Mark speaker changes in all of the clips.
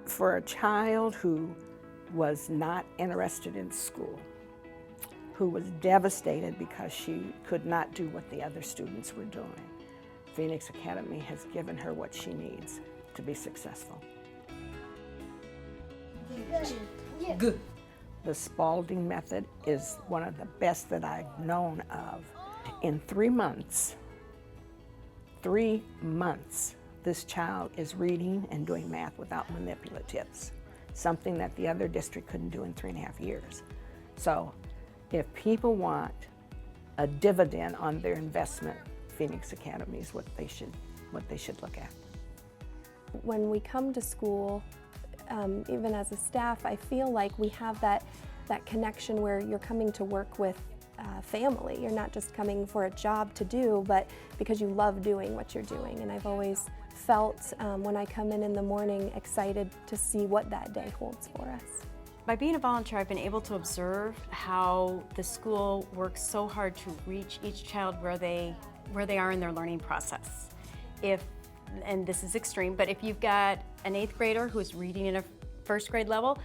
Speaker 1: For a child who was not interested in school, who was devastated because she could not do what the other students were doing, Phoenix Academy has given her what she needs to be successful.
Speaker 2: Good.
Speaker 1: The Spalding method is one of the best that I've known of. In 3 months, this child is reading and doing math without manipulatives, something that the other district couldn't do in 3.5 years. So if people want a dividend on their investment, Phoenix Academy is what they should look at.
Speaker 3: When we come to school, even as a staff, I feel like we have that connection where you're coming to work with family. You're not just coming for a job to do, but because you love doing what you're doing. And I've always felt, when I come in the morning, excited to see what that day holds for us.
Speaker 4: By being a volunteer, I've been able to observe how the school works so hard to reach each child where they are in their learning process. And this is extreme, but if you've got an 8th grader who's reading at a 1st grade level,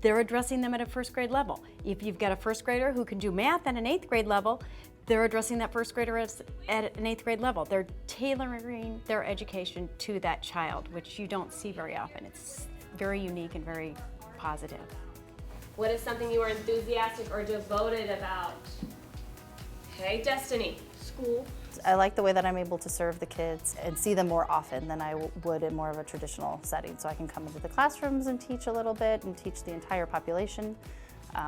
Speaker 4: they're addressing them at a 1st grade level. If you've got a 1st grader who can do math at an 8th grade level, they're addressing that 1st grader at an 8th grade level. They're tailoring their education to that child, which you don't see very often. It's very unique and very positive.
Speaker 5: What is something you are enthusiastic or devoted about? Okay, Destiny.
Speaker 6: School. I like the way that I'm able to serve the kids and see them more often than I would in more of a traditional setting. So I can come into the classrooms and teach a little bit and teach the entire population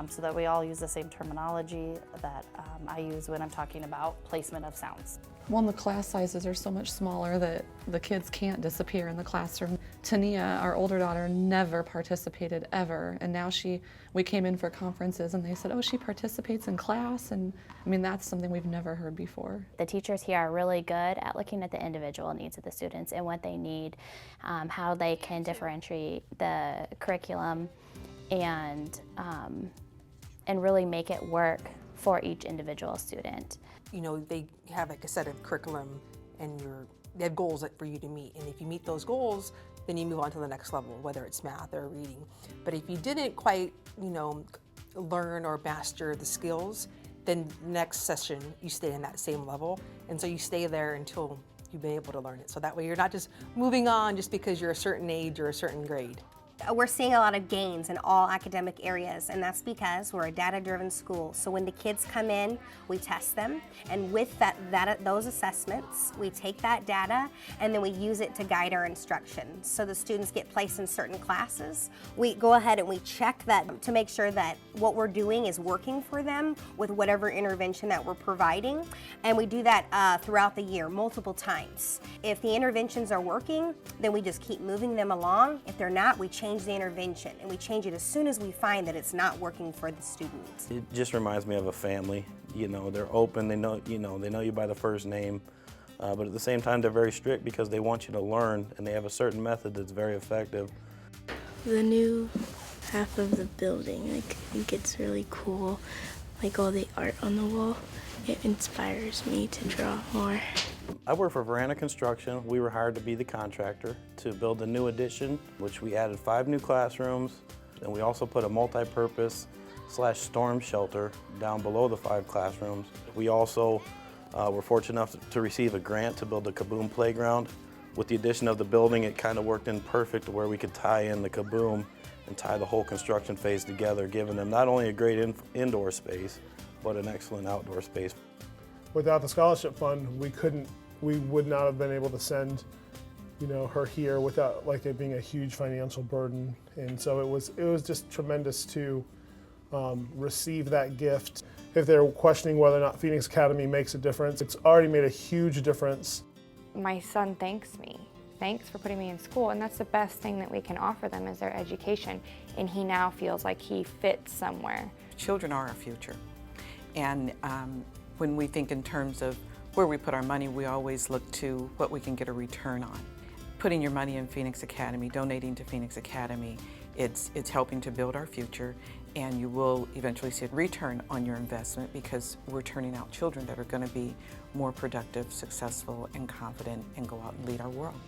Speaker 6: so that we all use the same terminology that I use when I'm talking about placement of sounds.
Speaker 7: Well, the class sizes are so much smaller that the kids can't disappear in the classroom. Tania, our older daughter, never participated ever, and now we came in for conferences and they said, oh, she participates in class, and I mean, that's something we've never heard before.
Speaker 8: The teachers here are really good at looking at the individual needs of the students and what they need, how they can differentiate the curriculum and really make it work for each individual student.
Speaker 2: You know, they have like a set of curriculum and they have goals for you to meet. And if you meet those goals, then you move on to the next level, whether it's math or reading. But if you didn't quite, learn or master the skills, then next session you stay in that same level. And so you stay there until you've been able to learn it. So that way you're not just moving on just because you're a certain age or a certain grade.
Speaker 9: We're seeing a lot of gains in all academic areas, and that's because we're a data-driven school. So when the kids come in, we test them, and with those assessments, we take that data and then we use it to guide our instruction. So the students get placed in certain classes. We go ahead and we check that to make sure that what we're doing is working for them with whatever intervention that we're providing, and we do that throughout the year, multiple times. If the interventions are working, then we just keep moving them along. If they're not, we change the intervention, and we change it as soon as we find that it's not working for the students.
Speaker 10: It just reminds me of a family. They're open, they know you by the first name, but at the same time they're very strict because they want you to learn, and they have a certain method that's very effective.
Speaker 11: The new half of the building, I think it's really cool, like all the art on the wall. It inspires me to draw more.
Speaker 10: I work for Veranda Construction. We were hired to be the contractor to build a new addition, which we added 5 new classrooms, and we also put a multi-purpose /storm shelter down below the 5 classrooms. We also were fortunate enough to receive a grant to build a Kaboom playground. With the addition of the building, it kind of worked in perfect where we could tie in the Kaboom and tie the whole construction phase together, giving them not only a great indoor space, but an excellent outdoor space.
Speaker 12: Without the scholarship fund, we would not have been able to send, her here without it being a huge financial burden. And so it was just tremendous to receive that gift. If they're questioning whether or not Phoenix Academy makes a difference, it's already made a huge difference.
Speaker 13: My son thanks me. Thanks for putting me in school, and that's the best thing that we can offer them is their education. And he now feels like he fits somewhere.
Speaker 14: Children are our future. And when we think in terms of where we put our money, we always look to what we can get a return on. Putting your money in Phoenix Academy, donating to Phoenix Academy, it's helping to build our future, and you will eventually see a return on your investment because we're turning out children that are going to be more productive, successful, and confident and go out and lead our world.